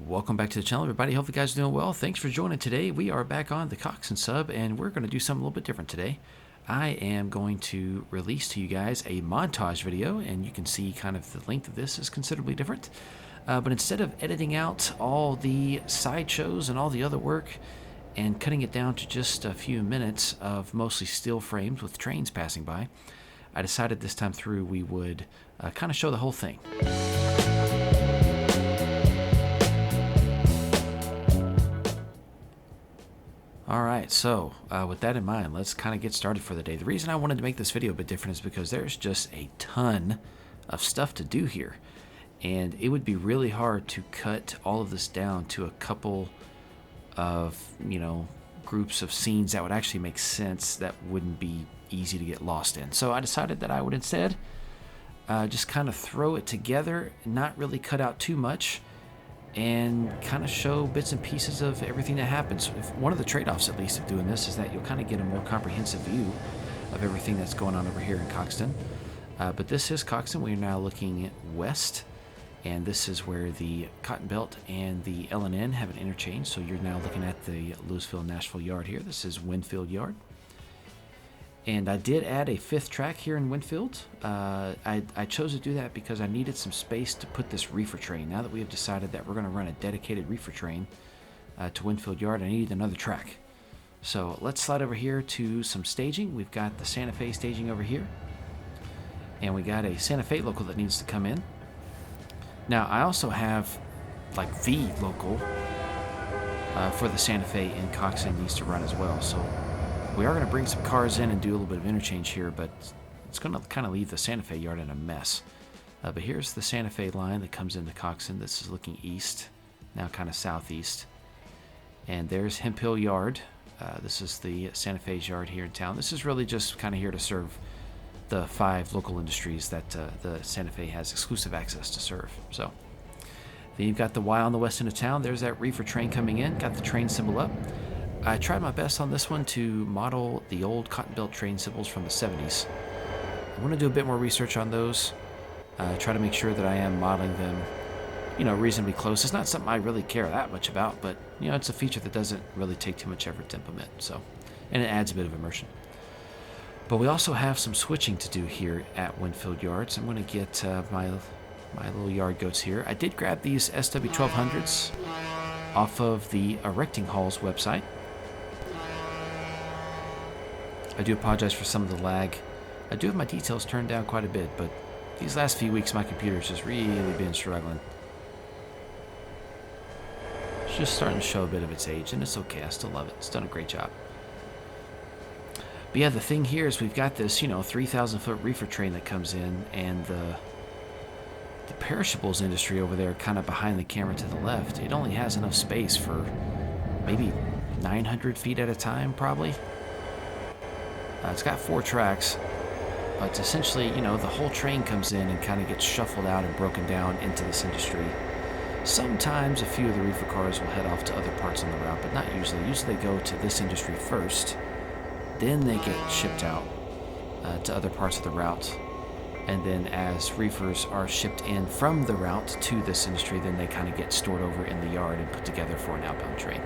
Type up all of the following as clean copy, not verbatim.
Welcome back to the channel, everybody. Hope you guys are doing well. Thanks for joining today. We are back on the Coxton sub, and we're going to do something a little bit different today. I am going to release to you guys a montage video, and you can see kind of the length of this is considerably different. But instead of editing out all the sideshows and all the other work and cutting it down to just a few minutes of mostly still frames with trains passing by, I decided this time through we would kind of show the whole thing. Alright, so with that in mind, let's kind of get started for the day. The reason I wanted to make this video a bit different is because there's just a ton of stuff to do here. And it would be really hard to cut all of this down to a couple of, groups of scenes that would actually make sense, that wouldn't be easy to get lost in. So I decided that I would instead just kind of throw it together, not really cut out too much, and kind of show bits and pieces of everything that happens. One of the trade-offs, at least, of doing this is that you'll kind of get a more comprehensive view of everything that's going on over here in Coxton. But this is Coxton. We are now looking west, and this is where the Cotton Belt and the L&N have an interchange. So you're now looking at the Louisville-Nashville Yard here. This is Winfield Yard. And I did add a fifth track here in Winfield. I chose to do that because I needed some space to put this reefer train. Now that we have decided that we're going to run a dedicated reefer train to Winfield Yard, I needed another track. So let's slide over here to some staging. We've got the Santa Fe staging over here. And we got a Santa Fe local that needs to come in. Now I also have like the local for the Santa Fe in Coxton needs to run as well. So we are going to bring some cars in and do a little bit of interchange here, but it's going to kind of leave the Santa Fe yard in a mess. But here's the Santa Fe line that comes into Coxton. This is looking east, now kind of southeast. And there's Hemp Hill Yard. This is the Santa Fe's yard here in town. This is really just kind of here to serve the 5 local industries that the Santa Fe has exclusive access to serve. So then you've got the Y on the west end of town. There's that reefer train coming in. Got the train symbol up. I tried my best on this one to model the old Cotton Belt train symbols from the 70s. I want to do a bit more research on those. Try to make sure that I am modeling them, reasonably close. It's not something I really care that much about, but, it's a feature that doesn't really take too much effort to implement. So, and it adds a bit of immersion. But we also have some switching to do here at Winfield Yard. So I'm going to get my little yard goats here. I did grab these SW1200s off of the Erecting Hall's website. I do apologize for some of the lag. I do have my details turned down quite a bit, but these last few weeks my computer's just really been struggling. It's just starting to show a bit of its age, and it's okay. I still love it. It's done a great job. But yeah, the thing here is we've got this, 3,000-foot reefer train that comes in, and the perishables industry over there kind of behind the camera to the left, it only has enough space for maybe 900 feet at a time, probably. It's got 4 tracks, but essentially, the whole train comes in and kind of gets shuffled out and broken down into this industry. Sometimes a few of the reefer cars will head off to other parts on the route, but not usually. Usually they go to this industry first, then they get shipped out to other parts of the route. And then as reefers are shipped in from the route to this industry, then they kind of get stored over in the yard and put together for an outbound train.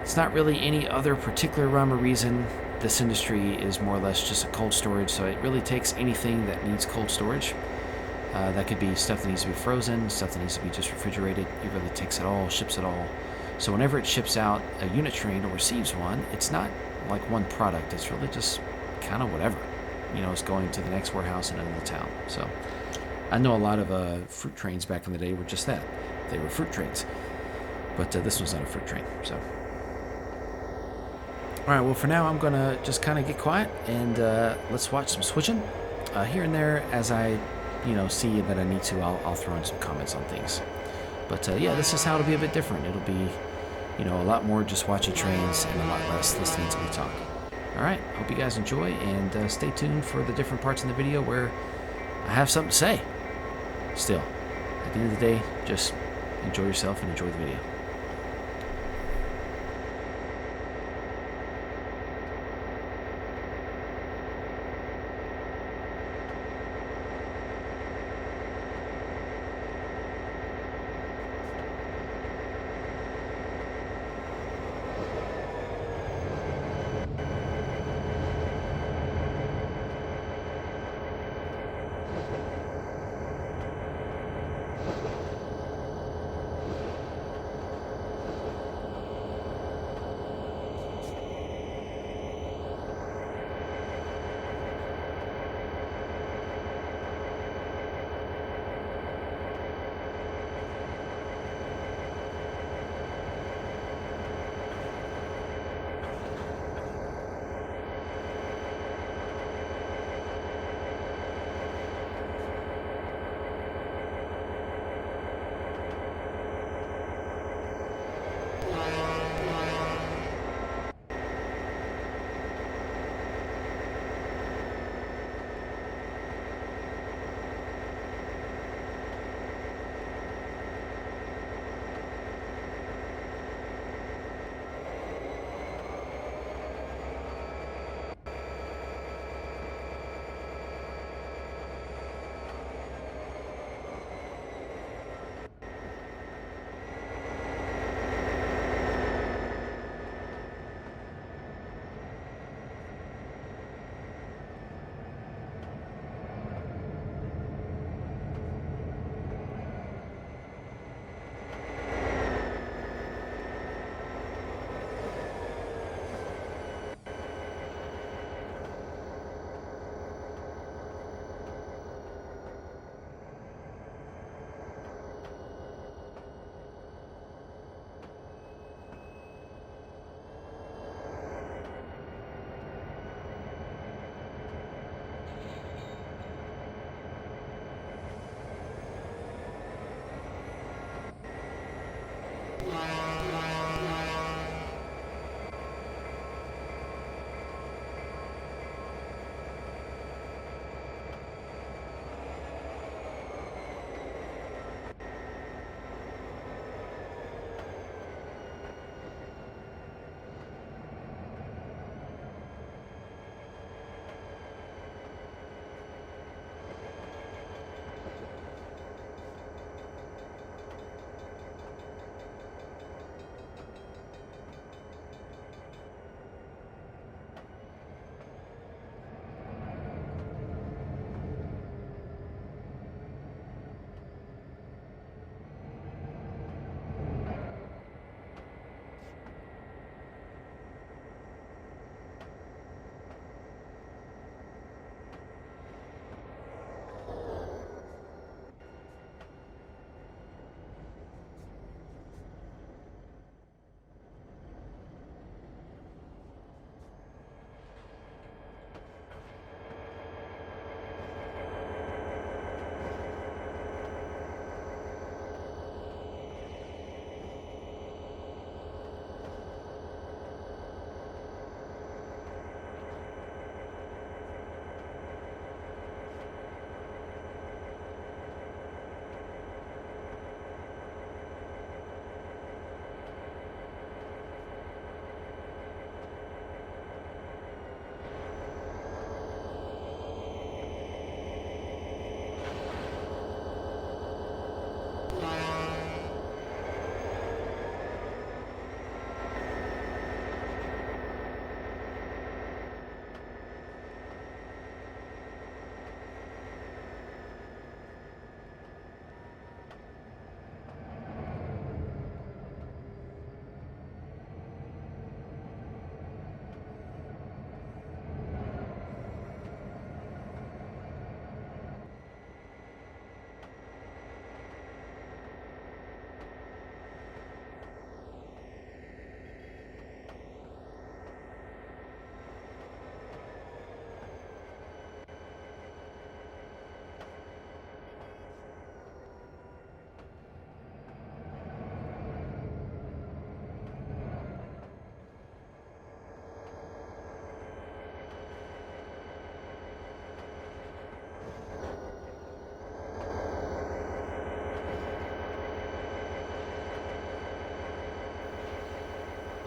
It's not really any other particular rhyme or reason. This industry is more or less just a cold storage, so it really takes anything that needs cold storage. That could be stuff that needs to be frozen, stuff that needs to be just refrigerated. It really takes it all, ships it all. So whenever it ships out a unit train or receives one, it's not like one product. It's really just kind of whatever. It's going to the next warehouse in another town. So I know a lot of fruit trains back in the day were just that. They were fruit trains. But this one's not a fruit train, so. Alright, well for now I'm going to just kind of get quiet and let's watch some switching. Here and there, as I, see that I need to, I'll throw in some comments on things. But yeah, this is how it'll be a bit different. It'll be, a lot more just watching trains and a lot less listening to me talk. Alright, hope you guys enjoy and stay tuned for the different parts in the video where I have something to say. Still, at the end of the day, just enjoy yourself and enjoy the video.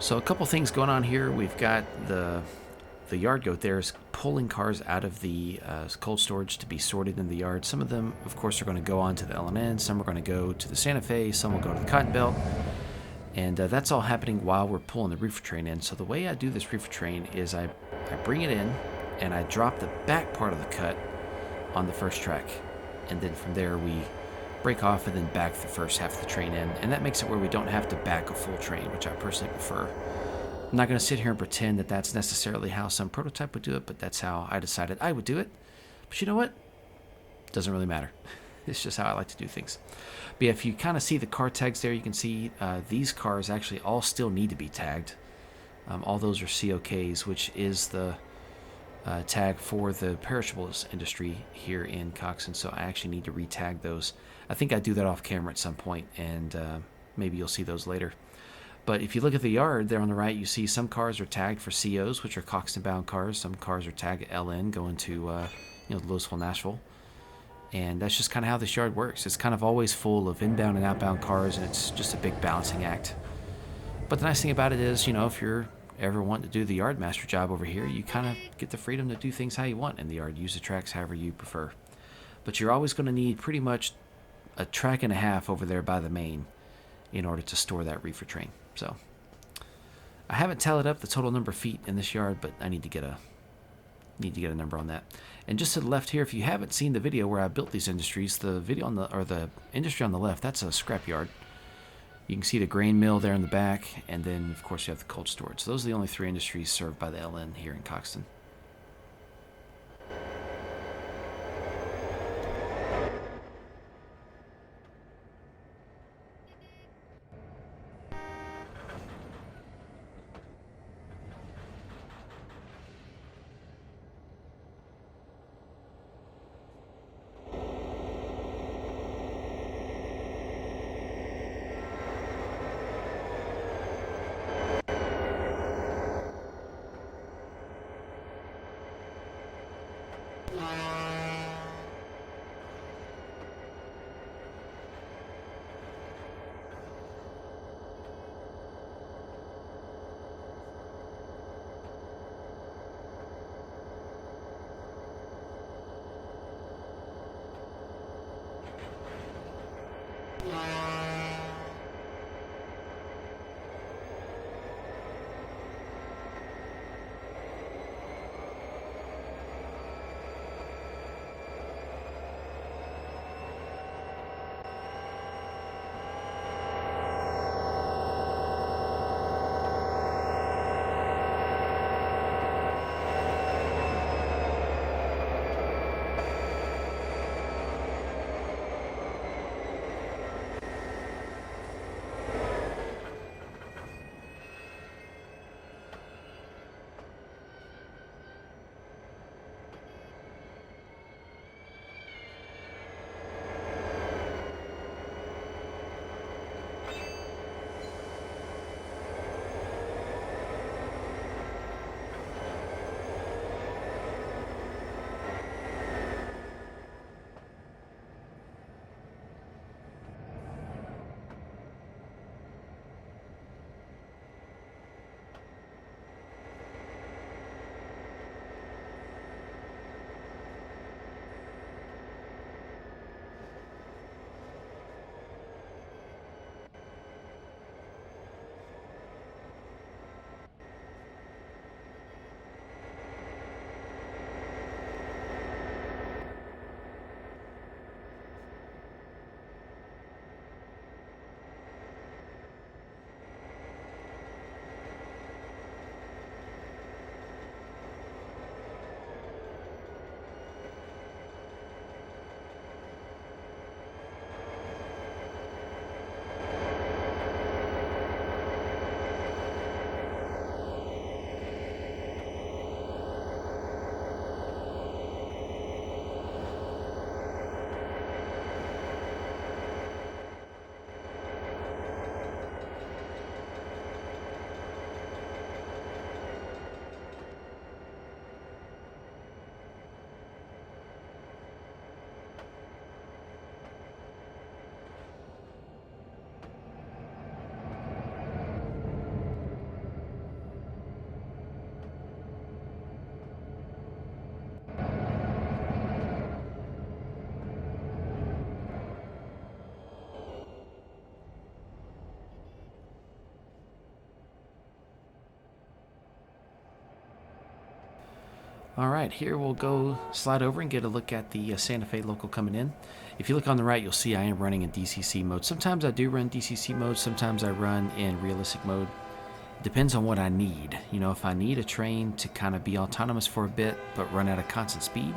So a couple things going on here. We've got the yard goat there is pulling cars out of the cold storage to be sorted in the yard. Some of them, of course, are going to go on to the LNN. Some are going to go to the Santa Fe. Some will go to the Cotton Belt. And that's all happening while we're pulling the reefer train in. So the way I do this reefer train is I bring it in and I drop the back part of the cut on the first track. And then from there we break off and then back the first half of the train in. And that makes it where we don't have to back a full train, which I personally prefer. I'm not going to sit here and pretend that that's necessarily how some prototype would do it, but that's how I decided I would do it. But you know what? Doesn't really matter. It's just how I like to do things. But yeah, if you kind of see the car tags there, you can see these cars actually all still need to be tagged. All those are COKs, which is the tag for the perishables industry here in Coxton. So I actually need to re-tag those. I think I do that off camera at some point, and maybe you'll see those later. But if you look at the yard there on the right, you see some cars are tagged for COs, which are Coxton-bound cars. Some cars are tagged LN, going to Louisville, Nashville. And that's just kind of how this yard works. It's kind of always full of inbound and outbound cars, and it's just a big balancing act. But the nice thing about it is, if you're ever wanting to do the yard master job over here, you kind of get the freedom to do things how you want in the yard. Use the tracks however you prefer. But you're always going to need pretty much a track and a half over there by the main in order to store that reefer train. So I haven't tallied up the total number of feet in this yard, but I need to get a number on that. And just to the left here, if you haven't seen the video where I built these industries, the industry on the left, that's a scrap yard. You can see the grain mill there in the back, and then of course you have the cold storage. So those are the only three industries served by the LN here in Coxton. Alright, here we'll go slide over and get a look at the Santa Fe local coming in. If you look on the right, you'll see I am running in DCC mode. Sometimes I do run DCC mode, sometimes I run in realistic mode. It depends on what I need. You know, if I need a train to kind of be autonomous for a bit, but run at a constant speed,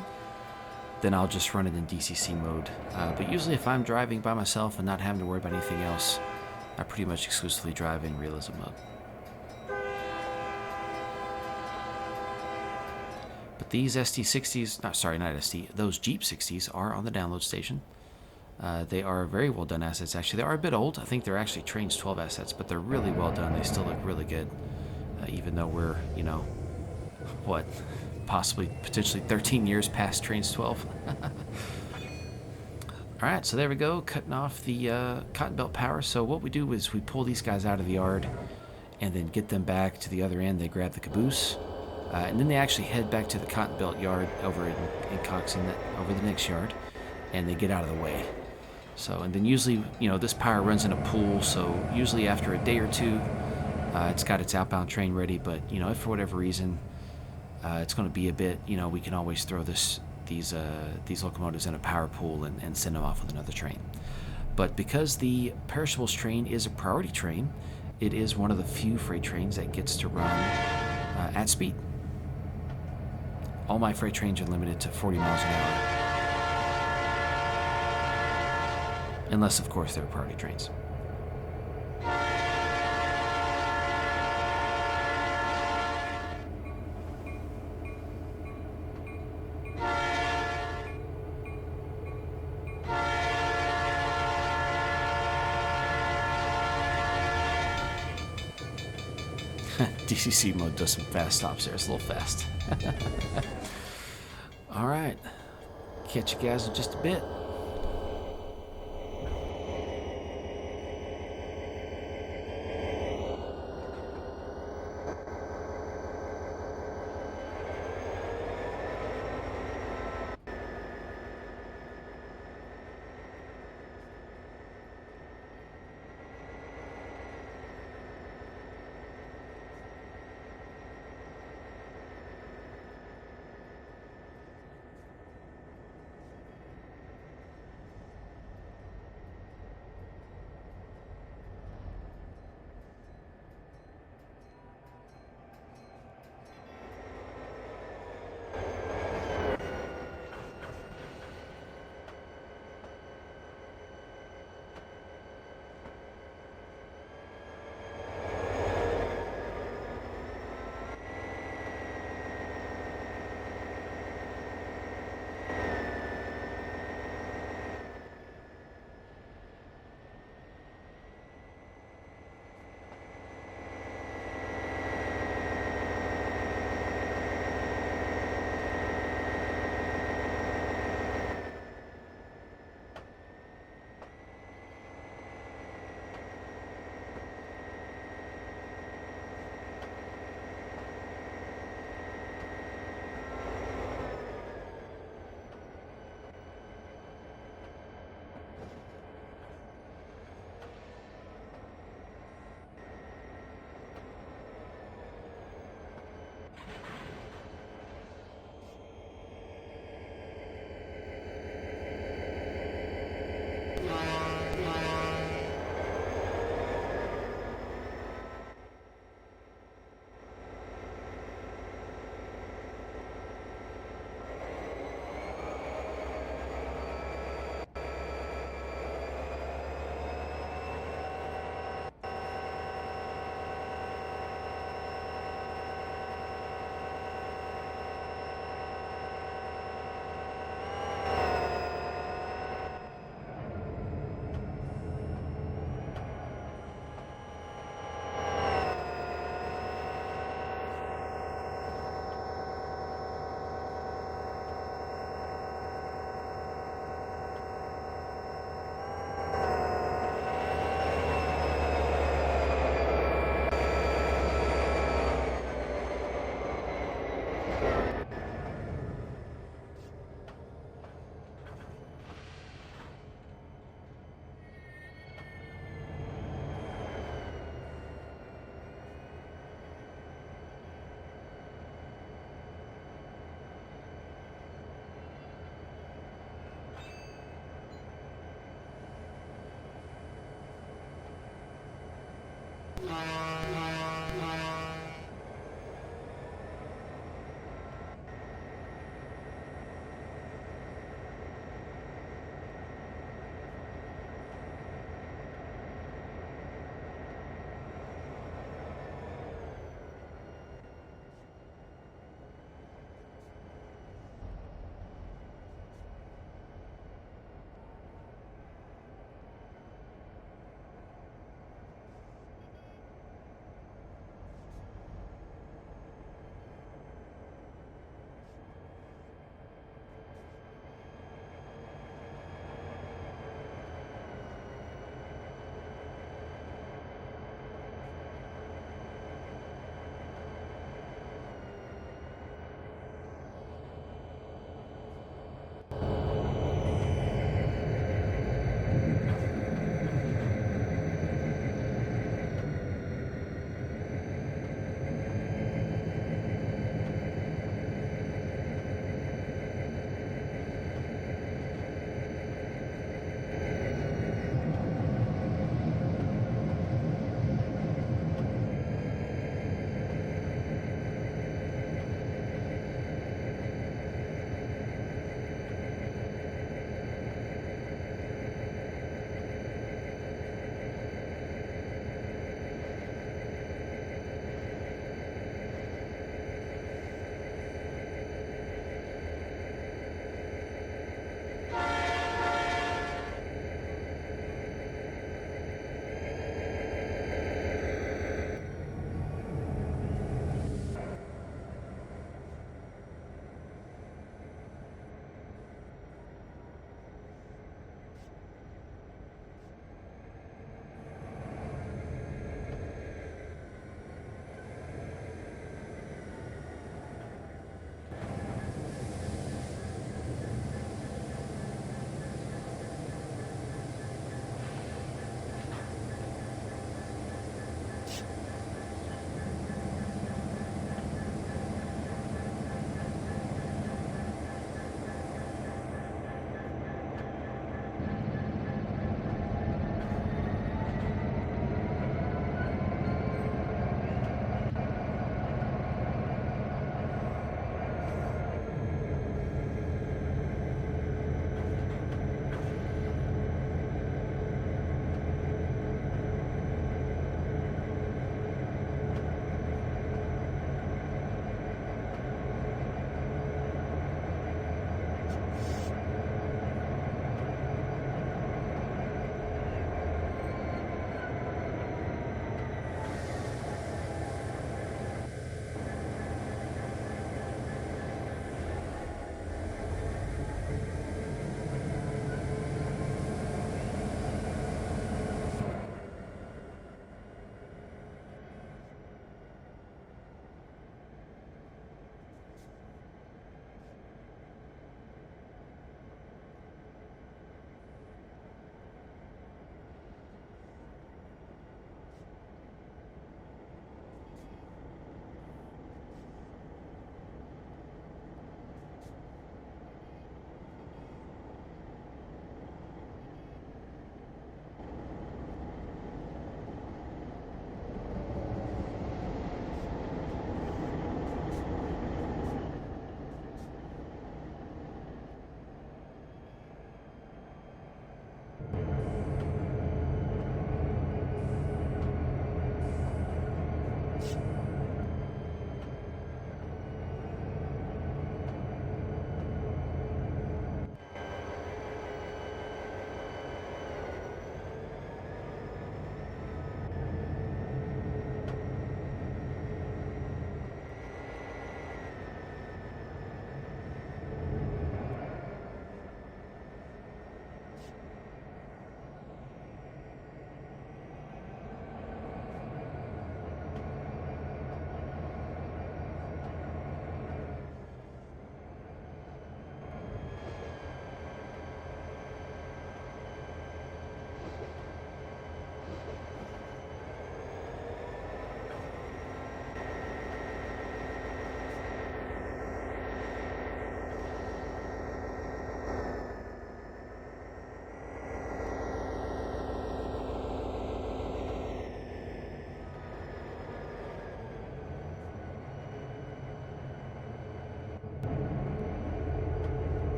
then I'll just run it in DCC mode. But usually if I'm driving by myself and not having to worry about anything else, I pretty much exclusively drive in realism mode. But these ST60s, not ST, those Jeep 60s are on the download station. They are very well done assets, actually. They are a bit old. I think they're actually Trainz 12 assets, but they're really well done. They still look really good, even though we're, you know, what, possibly, potentially 13 years past Trainz 12. All right, so there we go, cutting off the cotton belt power. So what we do is we pull these guys out of the yard and then get them back to the other end. They grab the caboose. And then they actually head back to the cotton belt yard over in Coxton, over the next yard, and they get out of the way. So, and then usually, you know, this power runs in a pool, so usually after a day or two, it's got its outbound train ready. But, you know, if for whatever reason it's going to be a bit, you know, we can always throw these locomotives in a power pool and send them off with another train. But because the perishables train is a priority train, it is one of the few freight trains that gets to run at speed. All my freight trains are limited to 40 miles an hour. Unless, of course, they're priority trains. DCC mode does some fast stops there. It's a little fast. All right. Catch you guys in just a bit.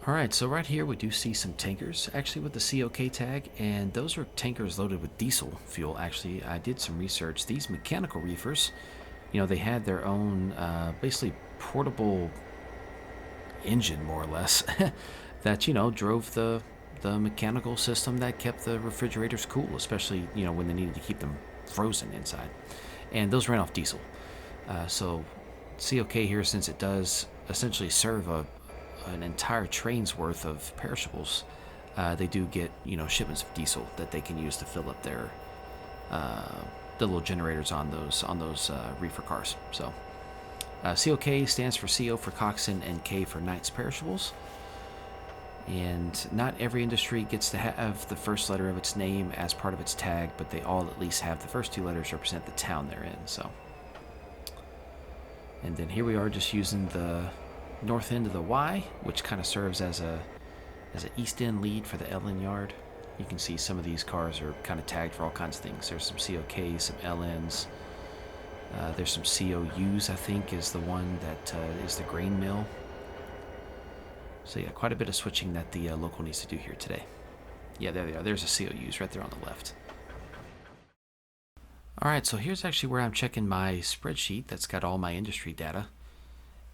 Alright, so right here we do see some tankers actually with the COK tag, and those are tankers loaded with diesel fuel. Actually, I did some research. These mechanical reefers, you know, they had their own basically portable engine, more or less, that, you know, drove the mechanical system that kept the refrigerators cool, especially, you know, when they needed to keep them frozen inside. And those ran off diesel. So COK here, since it does essentially serve an entire train's worth of perishables, they do get, you know, shipments of diesel that they can use to fill up their the little generators on those reefer cars. So COK stands for CO for Coxton and K for Knights Perishables. And not every industry gets to have the first letter of its name as part of its tag, but they all at least have the first two letters represent the town they're in. So, and then here we are just using the north end of the Y, which kind of serves as an east end lead for the LN yard. You can see some of these cars are kind of tagged for all kinds of things. There's some COKs, some LNs. There's some COUs, I think, is the one that is the grain mill. So yeah, quite a bit of switching that the local needs to do here today. Yeah, there they are. There's a COUs right there on the left. Alright, so here's actually where I'm checking my spreadsheet that's got all my industry data.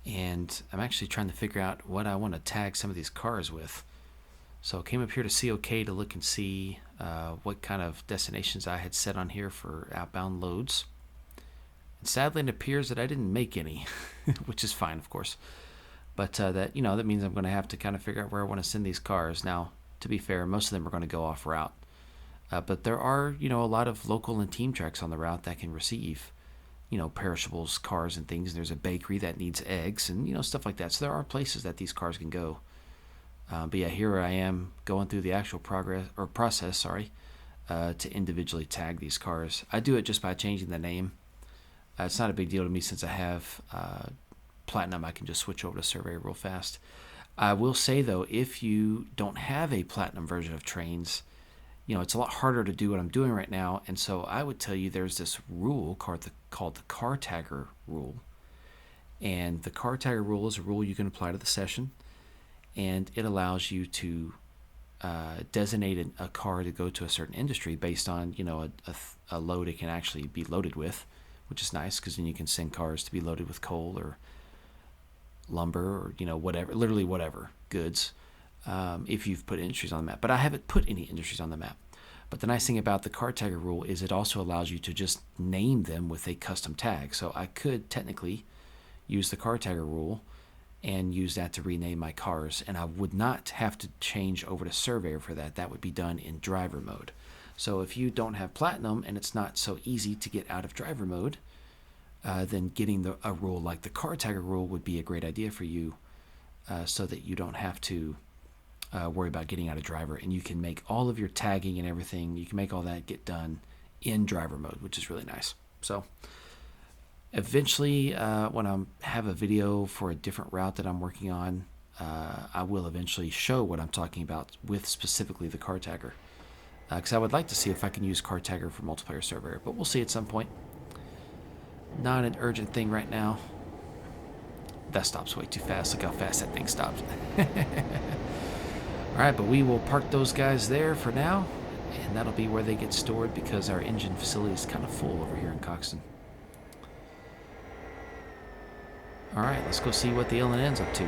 And I'm actually trying to figure out what I want to tag some of these cars with. So I came up here to COK to look and see what kind of destinations I had set on here for outbound loads. And sadly, it appears that I didn't make any, which is fine, of course. But that means I'm going to have to kind of figure out where I want to send these cars. Now, to be fair, most of them are going to go off route. But there are, a lot of local and team tracks on the route that can receive, perishables, cars and things. There's a bakery that needs eggs and, stuff like that. So there are places that these cars can go. But yeah, here I am going through the actual process, to individually tag these cars. I do it just by changing the name. It's not a big deal to me since I have Platinum. I can just switch over to Survey real fast. I will say, though, if you don't have a Platinum version of Trainz, it's a lot harder to do what I'm doing right now. And so I would tell you there's this rule called the car tagger rule. And the car tagger rule is a rule you can apply to the session. And it allows you to designate a car to go to a certain industry based on, a load it can actually be loaded with, which is nice because then you can send cars to be loaded with coal or lumber or, whatever, literally whatever goods, if you've put industries on the map. But I haven't put any industries on the map. But the nice thing about the car tagger rule is it also allows you to just name them with a custom tag. So I could technically use the car tagger rule and use that to rename my cars, and I would not have to change over to Surveyor for that. That would be done in driver mode. So if you don't have Platinum and it's not so easy to get out of driver mode, then getting a rule like the car tagger rule would be a great idea for you, so that you don't have to worry about getting out of driver, and you can make all of your tagging and everything, you can make all that get done in driver mode, which is really nice. So eventually, when I have a video for a different route that I'm working on, I will eventually show what I'm talking about with specifically the car tagger. Because I would like to see if I can use car tagger for multiplayer Surveyor, but we'll see at some point. Not an urgent thing right now. That stops way too fast. Look how fast that thing stopped. Alright, but we will park those guys there for now, and that'll be where they get stored because our engine facility is kind of full over here in Coxton. Alright, let's go see what the LNN's up to.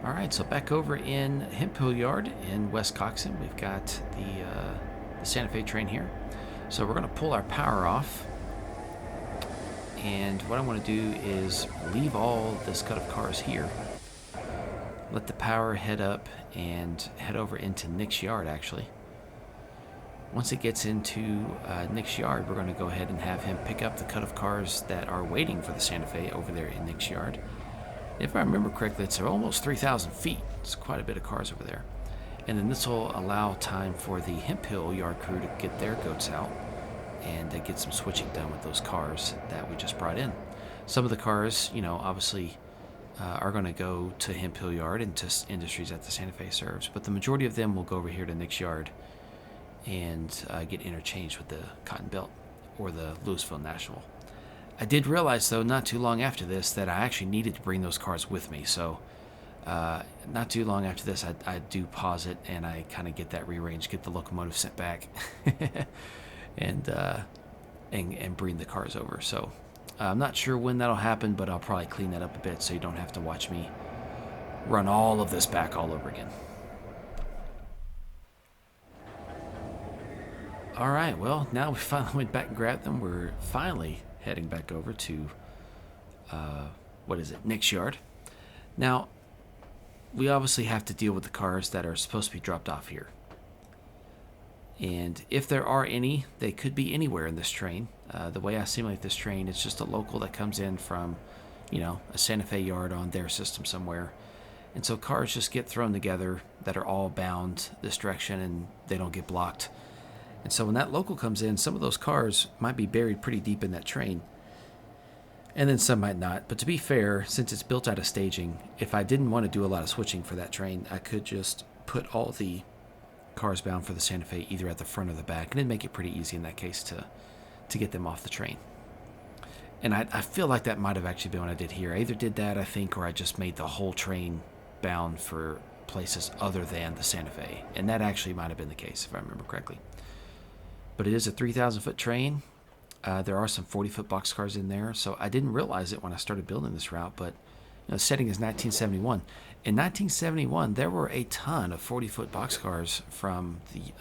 Alright, so back over in Hemphill Yard in West Coxton, we've got the Santa Fe train here. So we're going to pull our power off. And what I want to do is leave all this cut of cars here. Let the power head up and head over into Nick's yard, actually. Once it gets into Nick's yard, we're going to go ahead and have him pick up the cut of cars that are waiting for the Santa Fe over there in Nick's yard. If I remember correctly, it's almost 3,000 feet. It's quite a bit of cars over there. And then this will allow time for the Hemphill yard crew to get their goats out and get some switching done with those cars that we just brought in. Some of the cars, you know, obviously are going to go to Hemphill yard and to industries that the Santa Fe serves, but the majority of them will go over here to Nick's yard and get interchanged with the Cotton Belt or the Louisville National. I did realize, though, not too long after this, that I actually needed to bring those cars with me. So not too long after this, I do pause it and I kind of get that rearranged, get the locomotive sent back, and bring the cars over. So I'm not sure when that'll happen, but I'll probably clean that up a bit so you don't have to watch me run all of this back all over again. All right, well, now we finally went back and grabbed them. We're finally heading back over to, Nick's yard. Now, we obviously have to deal with the cars that are supposed to be dropped off here. And if there are any, they could be anywhere in this train. The way I simulate this train, it's just a local that comes in from, you know, a Santa Fe yard on their system somewhere. And so cars just get thrown together that are all bound this direction and they don't get blocked. And so when that local comes in, some of those cars might be buried pretty deep in that train. And then some might not. But to be fair, since it's built out of staging, if I didn't want to do a lot of switching for that train, I could just put all the cars bound for the Santa Fe either at the front or the back. And it'd make it pretty easy in that case to get them off the train. And I feel like that might have actually been what I did here. I either did that, I think, or I just made the whole train bound for places other than the Santa Fe. And that actually might have been the case, if I remember correctly. But it is a 3,000-foot train. There are some 40-foot boxcars in there, so I didn't realize it when I started building this route, but you know, the setting is 1971. In 1971, there were a ton of 40-foot boxcars from the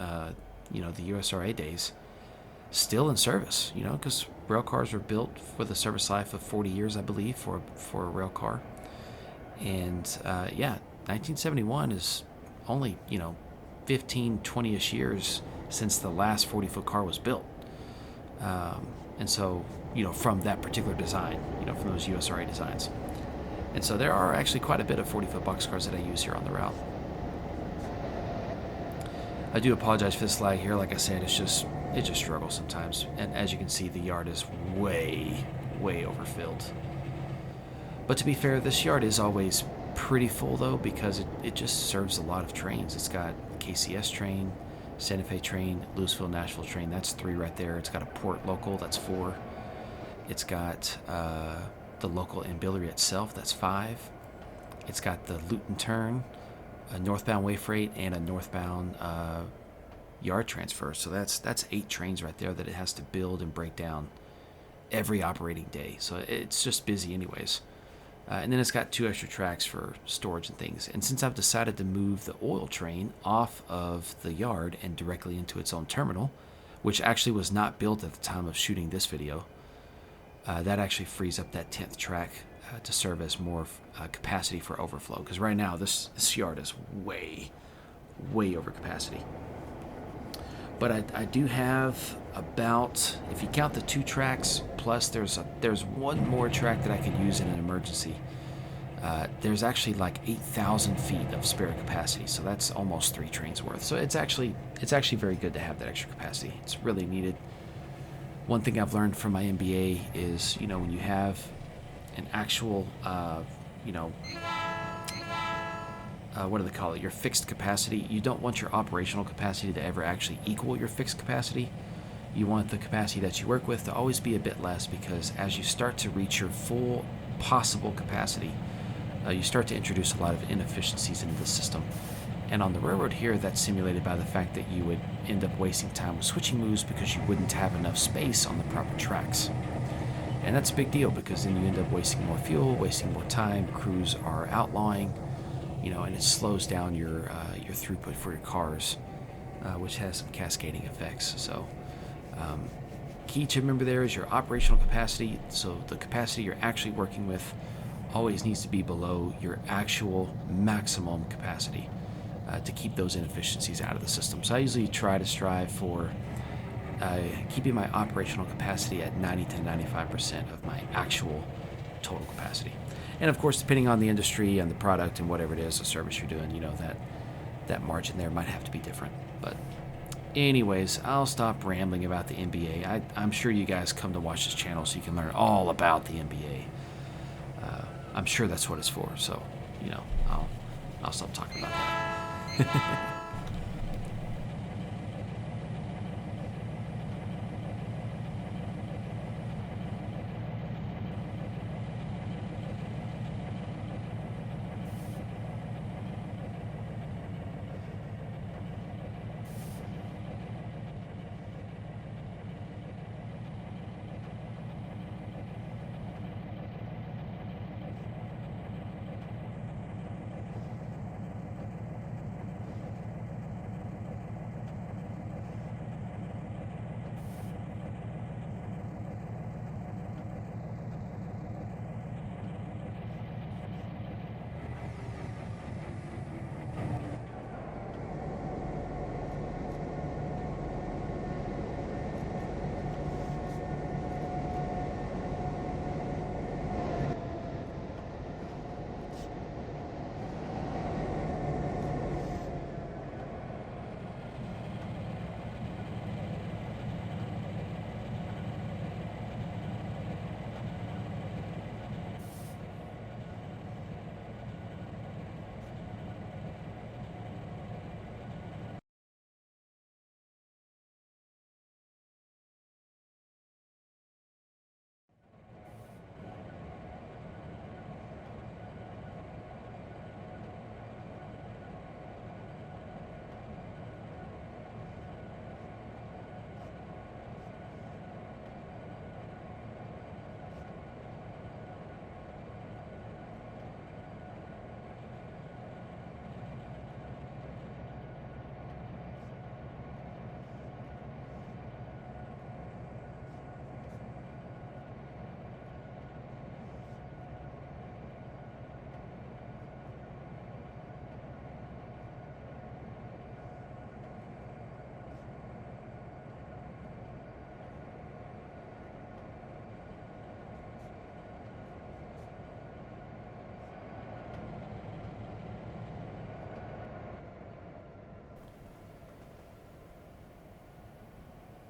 USRA days still in service, you know, because rail cars were built for the service life of 40 years, I believe, for a rail car. And, 1971 is only, 15, 20-ish years since the last 40-foot car was built. And so, from that particular design, from those USRA designs. And so there are actually quite a bit of 40-foot boxcars that I use here on the route. I do apologize for this lag here. Like I said, it just struggles sometimes. And as you can see, the yard is way overfilled. But to be fair, this yard is always pretty full, though, because it just serves a lot of trains. It's got KCS train, Santa Fe train, Louisville, Nashville train. That's 3 right there. It's got a port local. That's 4. It's got the local in Billary itself. That's 5. It's got the Luton turn, a northbound way freight, and a northbound yard transfer. So that's 8 trains right there that it has to build and break down every operating day. So it's just busy anyways. And then it's got 2 extra tracks for storage and things. And since I've decided to move the oil train off of the yard and directly into its own terminal, which actually was not built at the time of shooting this video, that actually frees up that 10th track to serve as more capacity for overflow. Because right now, this yard is way over capacity. But I do have about, if you count the 2 tracks, plus there's one more track that I could use in an emergency. There's actually like 8,000 feet of spare capacity, so that's almost 3 trains worth. So it's actually very good to have that extra capacity. It's really needed. One thing I've learned from my MBA is, when you have an actual, what do they call it? Your fixed capacity. You don't want your operational capacity to ever actually equal your fixed capacity. You want the capacity that you work with to always be a bit less, because as you start to reach your full possible capacity, you start to introduce a lot of inefficiencies into the system. And on the railroad here, that's simulated by the fact that you would end up wasting time with switching moves because you wouldn't have enough space on the proper tracks. And that's a big deal, because then you end up wasting more fuel, wasting more time. Crews are outlawing. and it slows down your throughput for your cars, which has some cascading effects. So key to remember there is your operational capacity. So the capacity you're actually working with always needs to be below your actual maximum capacity to keep those inefficiencies out of the system. So I usually try to strive for keeping my operational capacity at 90 to 95% of my actual total capacity. And of course, depending on the industry and the product and whatever it is, the service you're doing, that margin there might have to be different. But anyways, I'll stop rambling about the NBA. I'm sure you guys come to watch this channel so you can learn all about the NBA. I'm sure that's what it's for. So, I'll stop talking about that.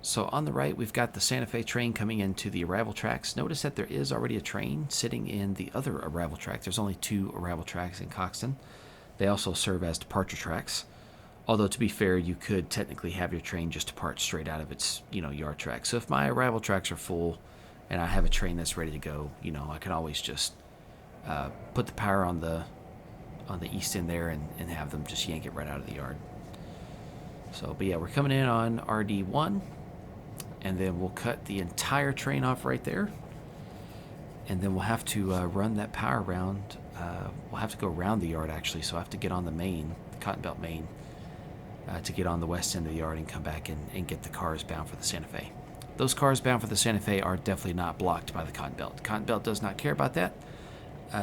So on the right, we've got the Santa Fe train coming into the arrival tracks. Notice that there is already a train sitting in the other arrival track. There's only 2 arrival tracks in Coxton. They also serve as departure tracks. Although, to be fair, you could technically have your train just depart straight out of its, yard track. So if my arrival tracks are full and I have a train that's ready to go, I can always just put the power on the east end there and have them just yank it right out of the yard. So, but yeah, we're coming in on RD1. And then we'll cut the entire train off right there. And then we'll have to run that power around. We'll have to go around the yard, actually. So I have to get on the main, the Cotton Belt main, to get on the west end of the yard and come back and get the cars bound for the Santa Fe. Those cars bound for the Santa Fe are definitely not blocked by the Cotton Belt. The Cotton Belt does not care about that.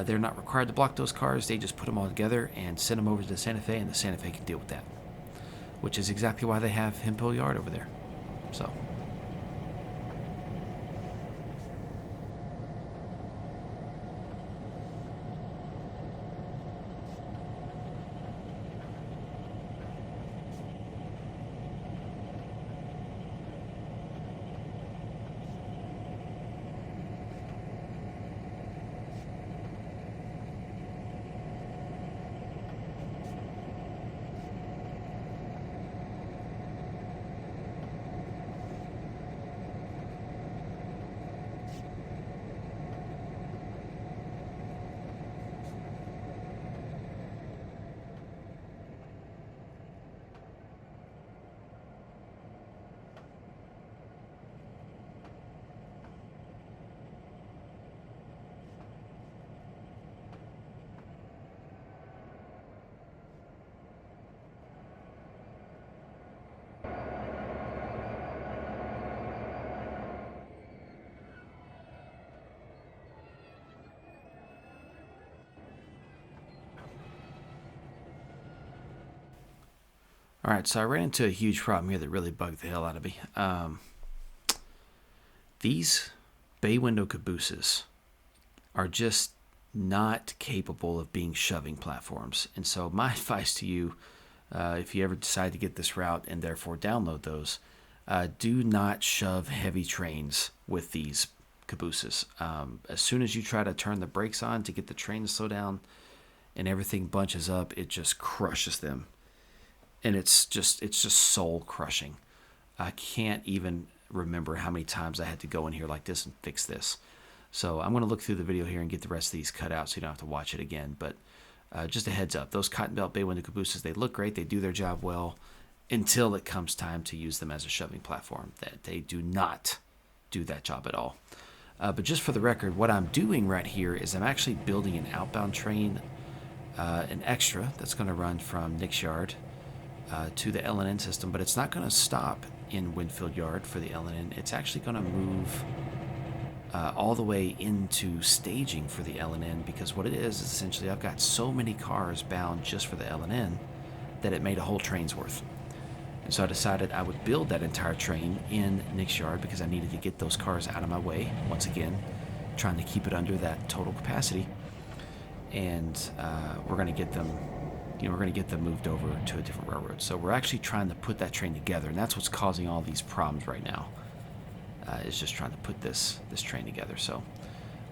They're not required to block those cars. They just put them all together and send them over to the Santa Fe, and the Santa Fe can deal with that. Which is exactly why they have Hemphill Yard over there. So... All right, so I ran into a huge problem here that really bugged the hell out of me. These bay window cabooses are just not capable of being shoving platforms. And so my advice to you, if you ever decide to get this route and therefore download those, do not shove heavy trains with these cabooses. As soon as you try to turn the brakes on to get the train to slow down and everything bunches up, it just crushes them. And it's just soul crushing. I can't even remember how many times I had to go in here like this and fix this. So I'm going to look through the video here and get the rest of these cut out so you don't have to watch it again. But just a heads up, those cotton belt bay window cabooses, they look great, they do their job well, until it comes time to use them as a shoving platform. That they do not do that job at all. But just for the record, what I'm doing right here is I'm actually building an outbound train, an extra that's going to run from Nick's Yard to the LNN system, but it's not going to stop in Winfield Yard for the LNN. It's actually going to move all the way into staging for the LNN, because what it is essentially I've got so many cars bound just for the LNN that it made a whole train's worth. And so I decided I would build that entire train in Nick's Yard because I needed to get those cars out of my way, once again, trying to keep it under that total capacity. And we're going to get them, we're going to get them moved over to a different railroad. So we're actually trying to put that train together, and that's what's causing all these problems right now. Is just trying to put this train together. So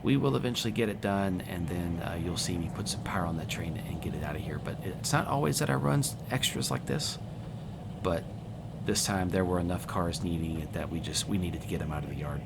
we will eventually get it done, and then you'll see me put some power on that train and get it out of here. But it's not always that I run extras like this, but this time there were enough cars needing it that we needed to get them out of the yard.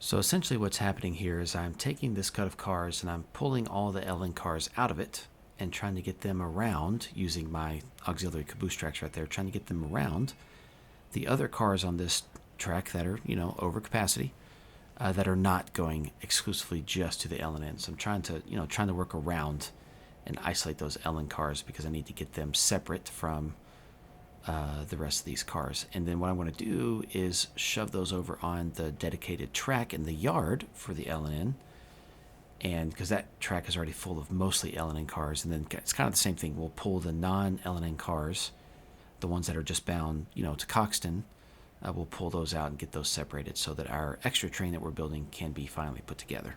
So essentially what's happening here is I'm taking this cut of cars and I'm pulling all the LN cars out of it and trying to get them around using my auxiliary caboose tracks right there, trying to get them around the other cars on this track that are, over capacity, that are not going exclusively just to the LN. So I'm trying to work around and isolate those LN cars because I need to get them separate from the rest of these cars. And then what I'm going to do is shove those over on the dedicated track in the yard for the LN, and because that track is already full of mostly LN cars. And then it's kind of the same thing. We'll pull the non-LN cars, the ones that are just bound, to Coxton. We'll pull those out and get those separated so that our extra train that we're building can be finally put together.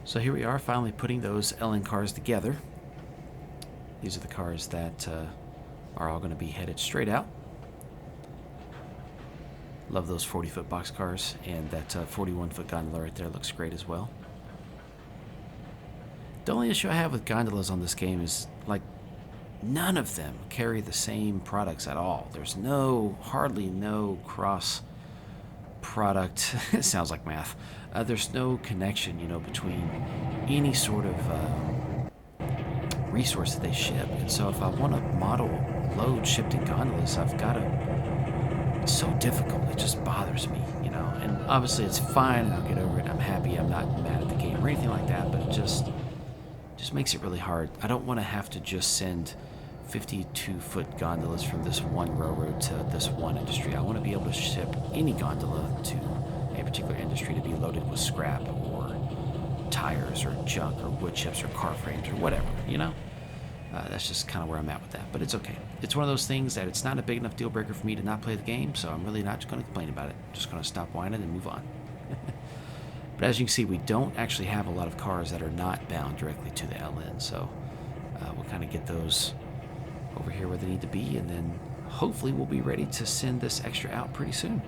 So here we are, finally putting those LN cars together. These are the cars that are all going to be headed straight out. Love those 40-foot box cars, and that 41-foot gondola right there looks great as well. The only issue I have with gondolas on this game is, like, none of them carry the same products at all. There's hardly no cross product. It sounds like math. There's no connection, between any sort of resource that they ship. And so if I want to model load shipped in gondolas, I've got to. It's so difficult. It just bothers me, And obviously it's fine, and I'll get over it. I'm happy. I'm not mad at the game or anything like that. But it just makes it really hard. I don't want to have to just send 52-foot gondolas from this one railroad to this one industry. I want to be able to ship any gondola to a particular industry to be loaded with scrap or tires or junk or wood chips or car frames or whatever, That's just kind of where I'm at with that, but it's okay. It's one of those things that it's not a big enough deal breaker for me to not play the game, so I'm really not going to complain about it. I'm just going to stop whining and move on. But as you can see, we don't actually have a lot of cars that are not bound directly to the LN, so we'll kind of get those over here where they need to be, and then hopefully we'll be ready to send this extra out pretty soon.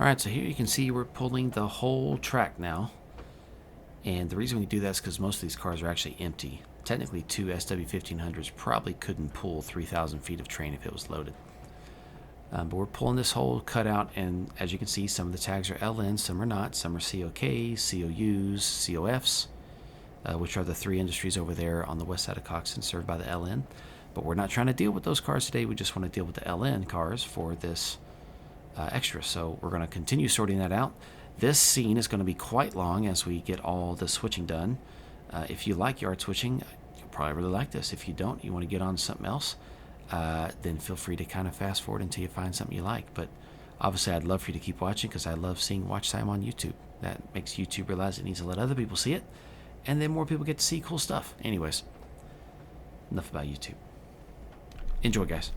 Alright, so here you can see we're pulling the whole track now. And the reason we do that is because most of these cars are actually empty. Technically, two SW1500s probably couldn't pull 3,000 feet of train if it was loaded. But we're pulling this whole cutout, and as you can see, some of the tags are LN, some are not. Some are COKs, COUs, COFs, which are the three industries over there on the west side of Coxton served by the LN. But we're not trying to deal with those cars today. We just want to deal with the LN cars for this extra. So we're going to continue sorting that out. This scene is going to be quite long as we get all the switching done. If you like yard switching, you'll probably really like this. If you don't, you want to get on something else, then feel free to kind of fast forward until you find something you like. But obviously, I'd love for you to keep watching because I love seeing watch time on YouTube. That makes YouTube realize it needs to let other people see it, and then more people get to see cool stuff. Anyways, enough about YouTube. Enjoy, guys.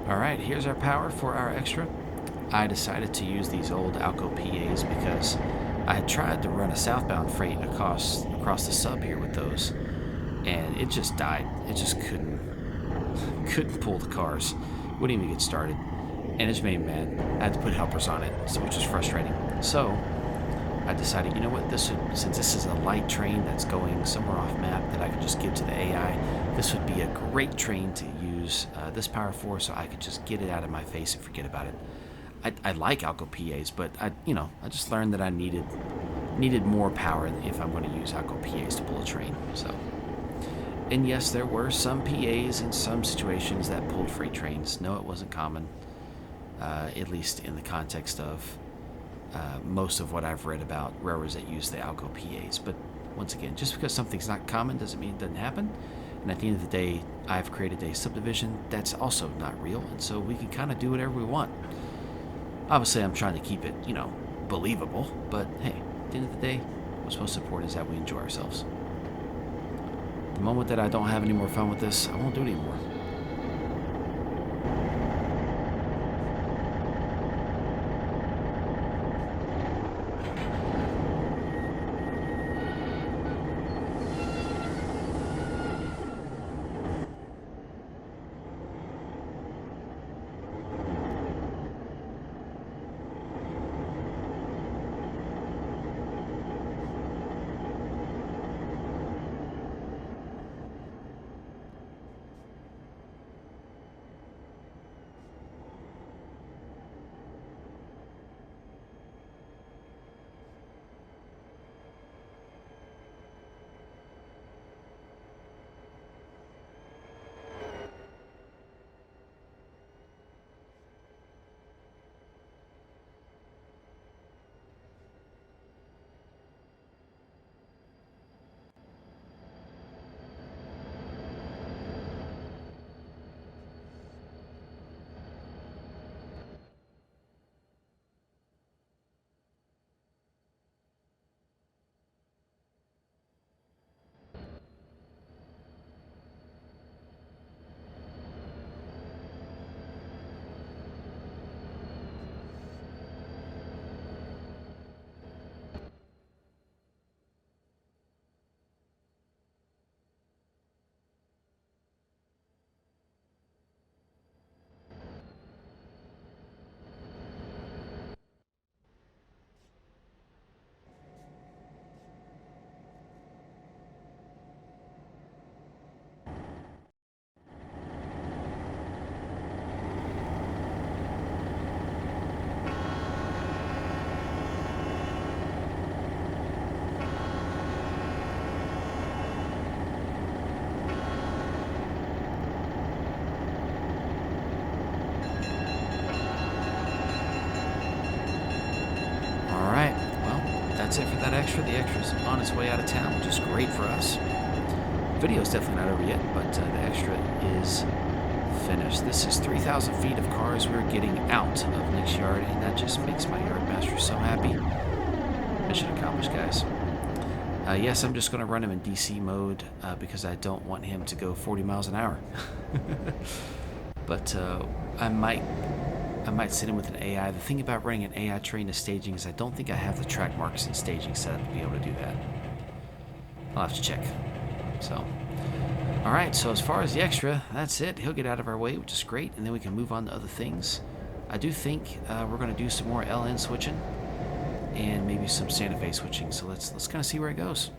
Alright, here's our power for our extra. I decided to use these old Alco PAs because I had tried to run a southbound freight across the sub here with those, and it just died. It just couldn't pull the cars. Wouldn't even get started. And it just made me mad. I had to put helpers on it, which was frustrating. So I decided, you know what, since this is a light train that's going somewhere off map that I could just give to the AI, this would be a great train to use this power for, so I could just get it out of my face and forget about it. I like Alco PAs, but I just learned that I needed more power if I'm going to use Alco PAs to pull a train. So, and yes, there were some PAs in some situations that pulled freight trains. No, it wasn't common, at least in the context of most of what I've read about railroads that use the Alco PAs. But once again, just because something's not common doesn't mean it doesn't happen. And at the end of the day, I've created a subdivision that's also not real, and so we can kind of do whatever we want. Obviously, I'm trying to keep it, believable, but hey, at the end of the day, what's most important is that we enjoy ourselves. The moment that I don't have any more fun with this, I won't do it anymore. sure the extra's on its way out of town, which is great for us. Video's definitely not over yet, but the extra is finished. This is 3,000 feet of cars we're getting out of Nick's yard, and that just makes my yardmaster so happy. Mission accomplished, guys. Yes, I'm just going to run him in DC mode because I don't want him to go 40 miles an hour. But I might sit in with an AI. The thing about running an AI train to staging is I don't think I have the track marks and staging set up to be able to do that. I'll have to check. So, alright, so as far as the extra, that's it. He'll get out of our way, which is great, and then we can move on to other things. I do think we're going to do some more LN switching and maybe some Santa Fe switching, so let's kind of see where it goes.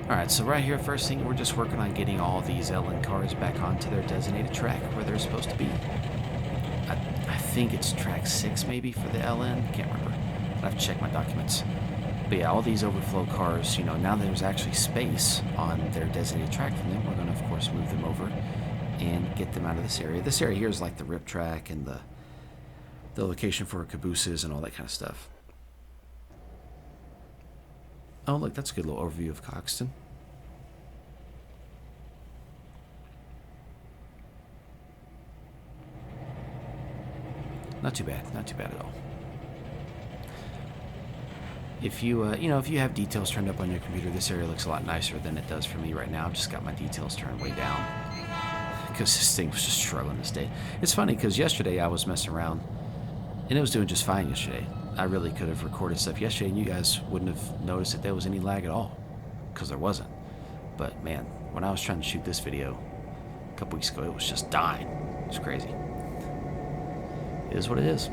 Alright, so right here, first thing, we're just working on getting all these LN cars back onto their designated track where they're supposed to be. I think it's track 6 maybe for the LN. Can't remember. I have to check my documents. But yeah, all these overflow cars, you know, now there's actually space on their designated track for them, we're going to, of course, move them over and get them out of this area. This area here is like the rip track and the location for cabooses and all that kind of stuff. Oh, look, that's a good little overview of Coxton. Not too bad. Not too bad at all. If you, if you have details turned up on your computer, this area looks a lot nicer than it does for me right now. I've just got my details turned way down because this thing was just struggling this day. It's funny because yesterday I was messing around and it was doing just fine yesterday. I really could have recorded stuff yesterday and you guys wouldn't have noticed that there was any lag at all because there wasn't. But man, when I was trying to shoot this video a couple weeks ago, it was just dying. It was crazy. It is what it is.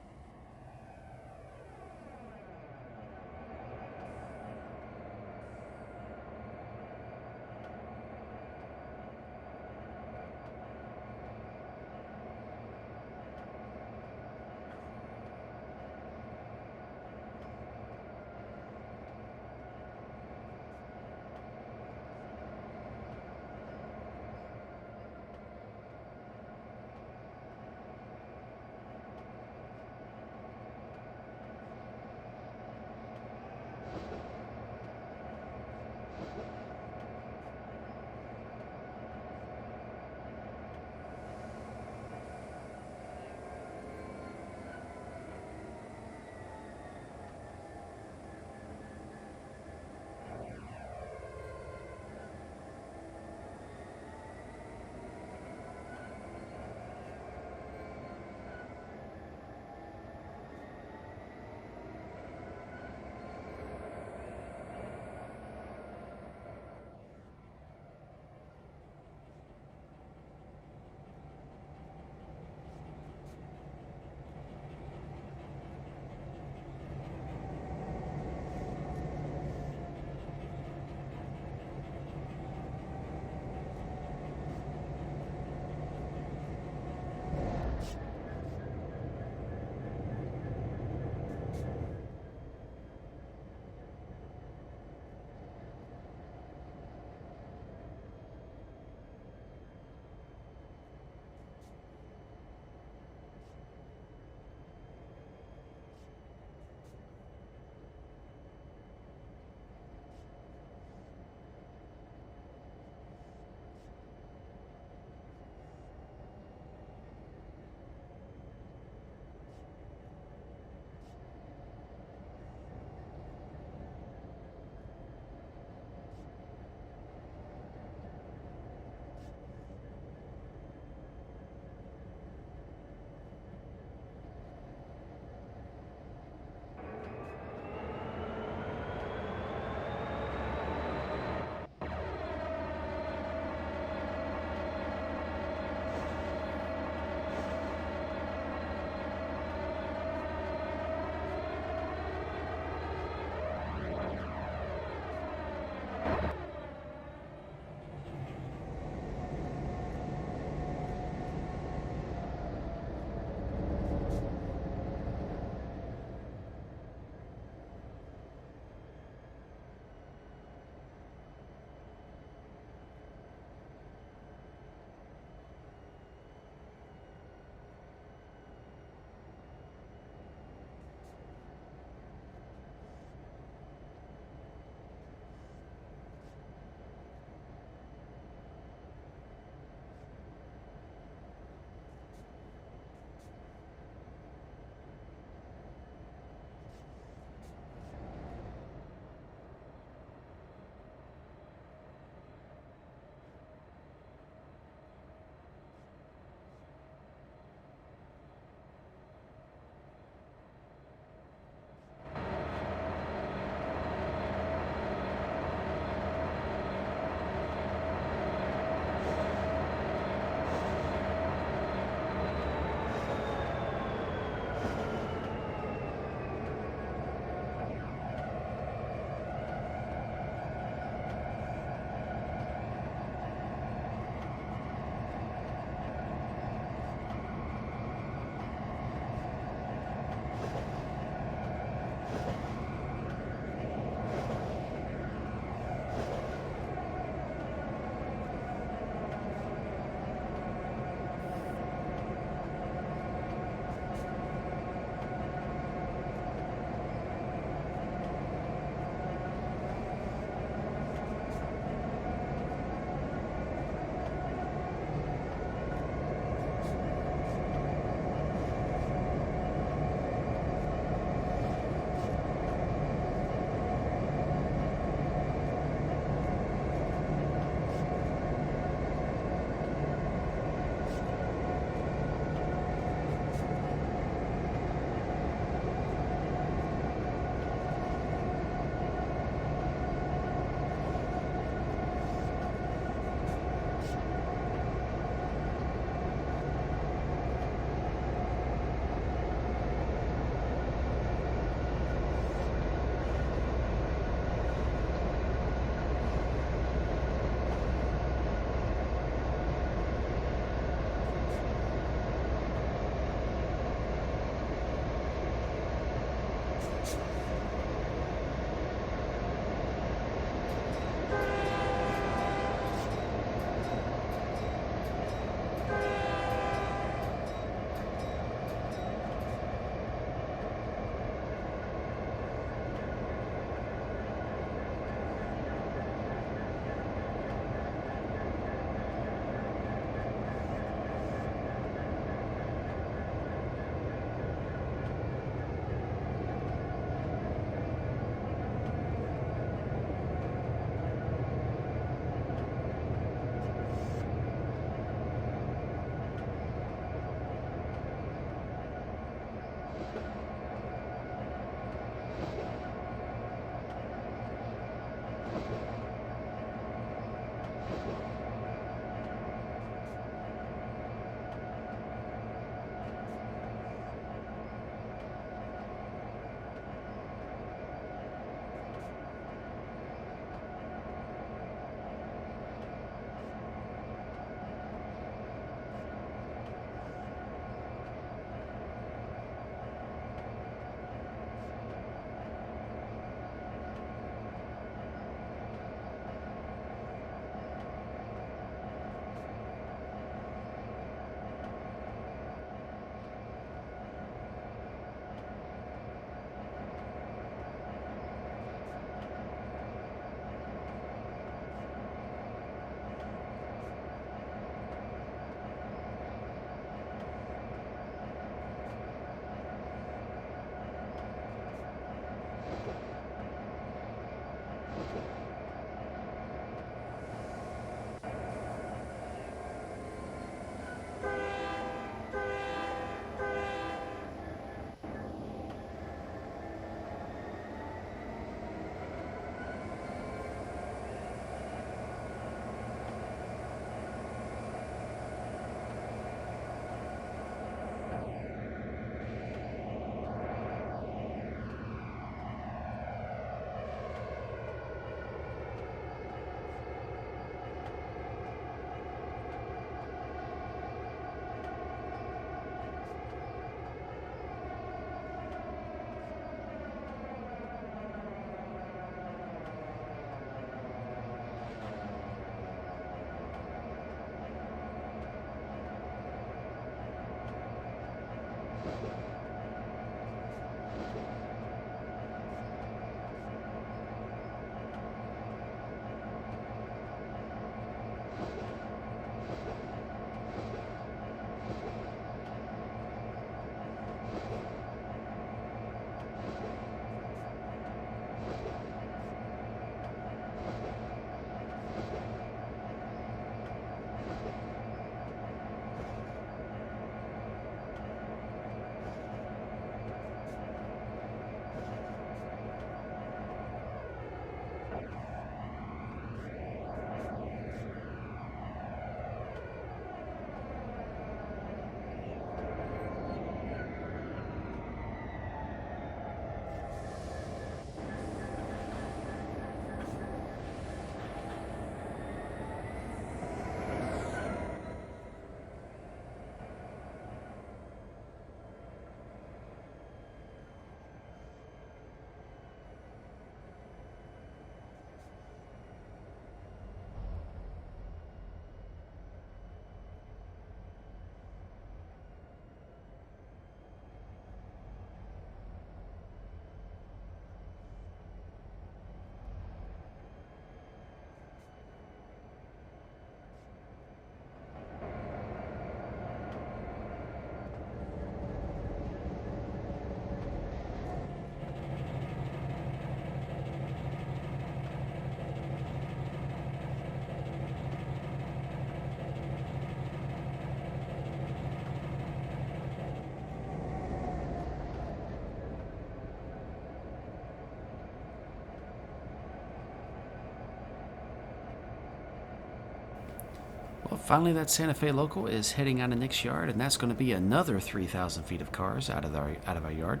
Well, finally, that Santa Fe local is heading out of Nick's yard, and that's going to be another 3,000 feet of cars out of our yard.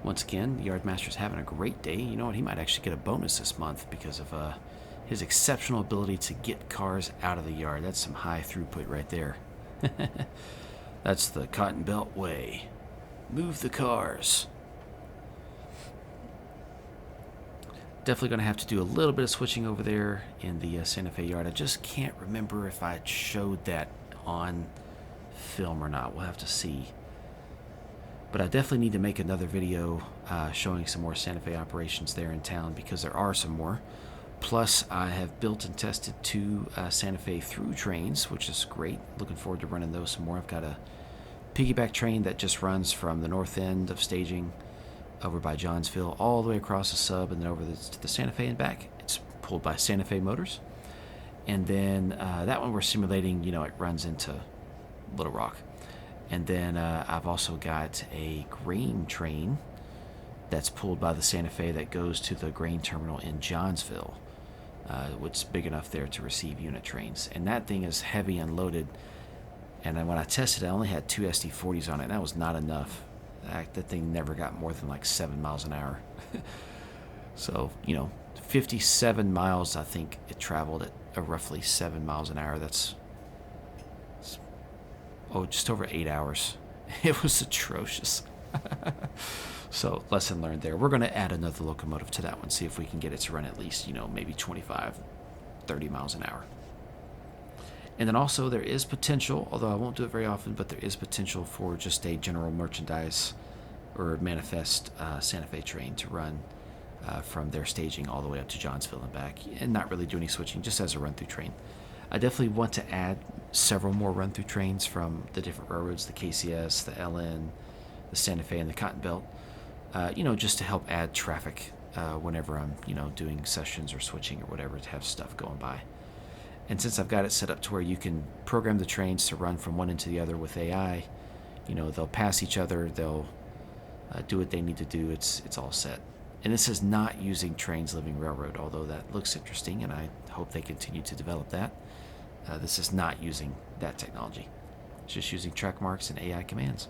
Once again, the yard master's having a great day. You know what? He might actually get a bonus this month because of his exceptional ability to get cars out of the yard. That's some high throughput right there. That's the Cotton Belt way. Move the cars. Definitely going to have to do a little bit of switching over there in the Santa Fe yard. I just can't remember if I showed that on film or not. We'll have to see. But I definitely need to make another video showing some more Santa Fe operations there in town, because there are some more. Plus, I have built and tested 2 Santa Fe through trains, which is great. Looking forward to running those some more. I've got a piggyback train that just runs from the north end of staging over by Johnsville all the way across the sub and then over to the Santa Fe and back. It's pulled by Santa Fe Motors. And then that one we're simulating, you know, it runs into Little Rock. And then I've also got a grain train that's pulled by the Santa Fe that goes to the grain terminal in Johnsville, which is big enough there to receive unit trains. And that thing is heavy unloaded. And then when I tested it, I only had 2 SD40s on it, and that was not enough. That thing never got more than like 7 miles an hour. So, you know, 57 miles, I think it traveled at roughly 7 miles an hour. That's just over 8 hours. It was atrocious. So, lesson learned there. We're going to add another locomotive to that one, see if we can get it to run at least, you know, maybe 25, 30 miles an hour. And then also there is potential, although I won't do it very often, but there is potential for just a general merchandise or manifest Santa Fe train to run from their staging all the way up to Johnsville and back, and not really do any switching, just as a run-through train. I definitely want to add several more run-through trains from the different railroads, the KCS, the LN, the Santa Fe, and the Cotton Belt, you know, just to help add traffic whenever I'm, you know, doing sessions or switching or whatever, to have stuff going by. And since I've got it set up to where you can program the trains to run from one end to the other with AI, you know, they'll pass each other, they'll do what they need to do. It's all set. And this is not using Trainz Living Railroad, although that looks interesting, and I hope they continue to develop that. This is not using that technology. It's just using track marks and AI commands.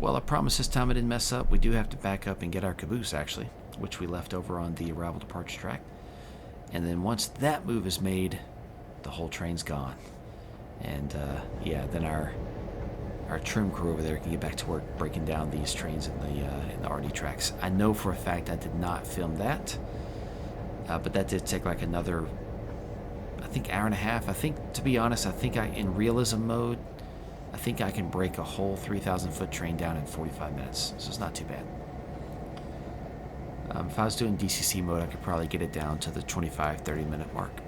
well, I promise this time I didn't mess up. We do have to back up and get our caboose, actually, which we left over on the arrival departure track. And then once that move is made, the whole train's gone. And yeah, then our trim crew over there can get back to work breaking down these trains in the RD tracks. I know for a fact I did not film that, but that did take like another, I think, hour and a half. I think, to be honest, I think in realism mode, I think I can break a whole 3,000 foot train down in 45 minutes, so it's not too bad. If I was doing DCC mode, I could probably get it down to the 25-30 minute mark.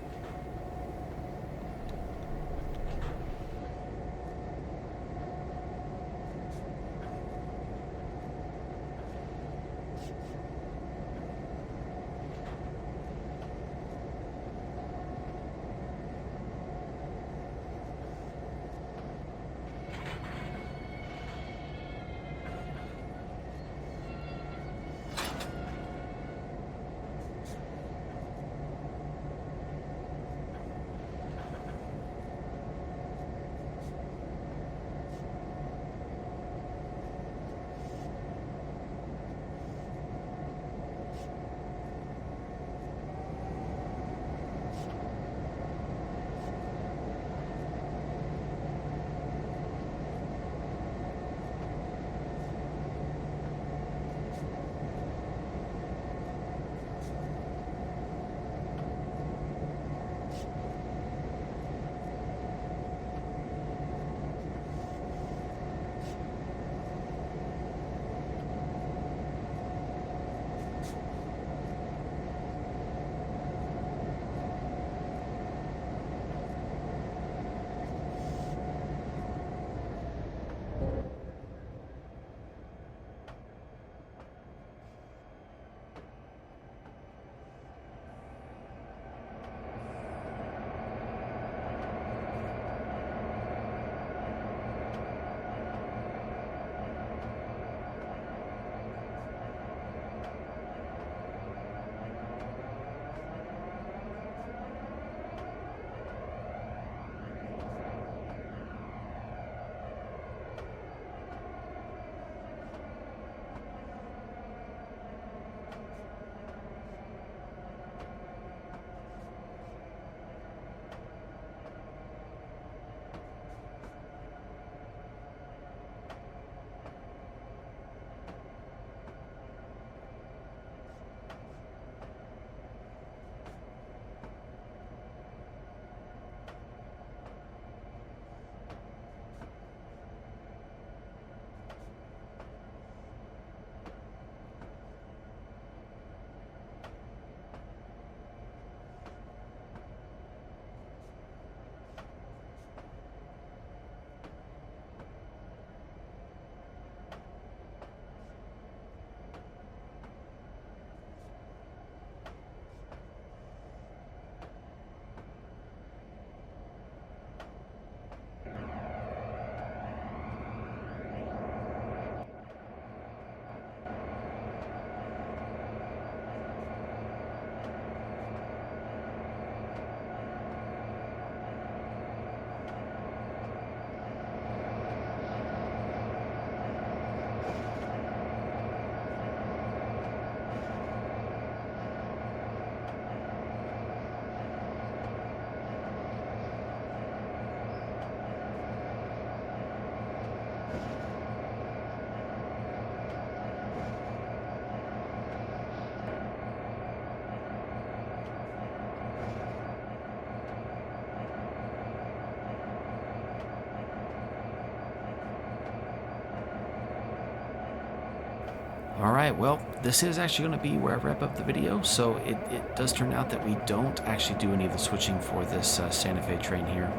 Alright, well, this is actually going to be where I wrap up the video, so it does turn out that we don't actually do any of the switching for this Santa Fe train here.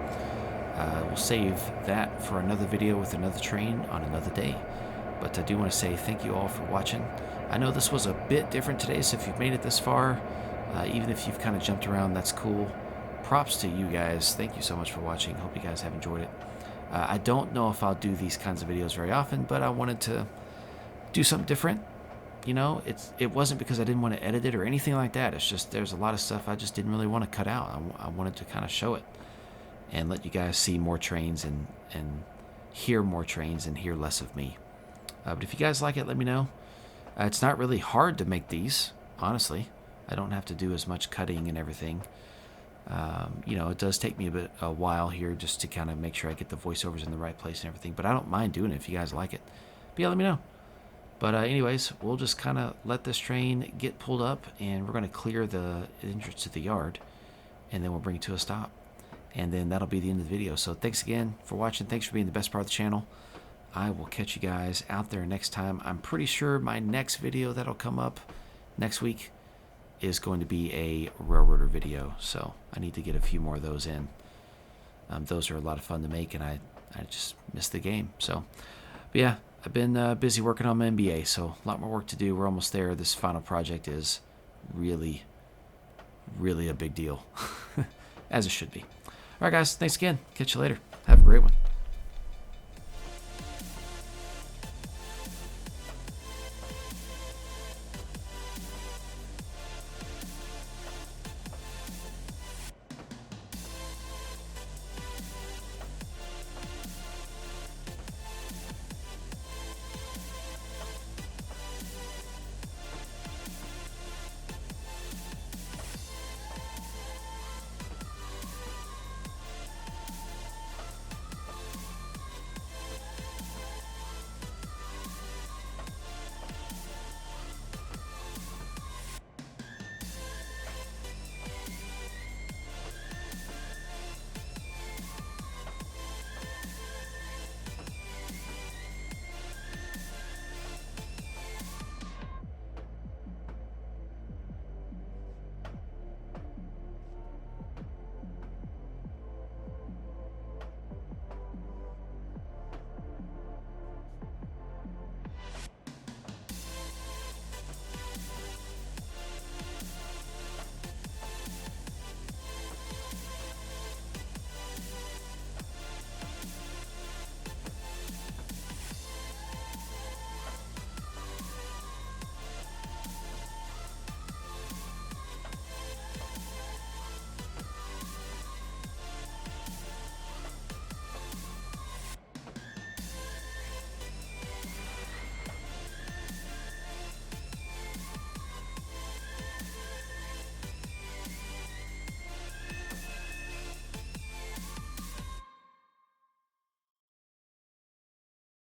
We'll save that for another video with another train on another day. But I do want to say thank you all for watching. I know this was a bit different today, so if you've made it this far, even if you've kind of jumped around, that's cool. Props to you guys. Thank you so much for watching. Hope you guys have enjoyed it. I don't know if I'll do these kinds of videos very often, but I wanted to do something different. You know, it wasn't because I didn't want to edit it or anything like that. It's just there's a lot of stuff I just didn't really want to cut out. I wanted to kind of show it and let you guys see more trains and hear more trains and hear less of me. But if you guys like it, let me know. It's not really hard to make these, honestly. I don't have to do as much cutting and everything. You know, it does take me a while here just to kind of make sure I get the voiceovers in the right place and everything. But I don't mind doing it if you guys like it. But yeah, let me know. But anyways, we'll just kind of let this train get pulled up, and we're going to clear the entrance to the yard, and then we'll bring it to a stop. And then that'll be the end of the video. So thanks again for watching. Thanks for being the best part of the channel. I will catch you guys out there next time. I'm pretty sure my next video that'll come up next week is going to be a railroader video. So I need to get a few more of those in. Those are a lot of fun to make, and I just missed the game. So, but yeah, I've been busy working on my MBA, so a lot more work to do. We're almost there. This final project is really, really a big deal, as it should be. All right, guys, thanks again. Catch you later. Have a great one.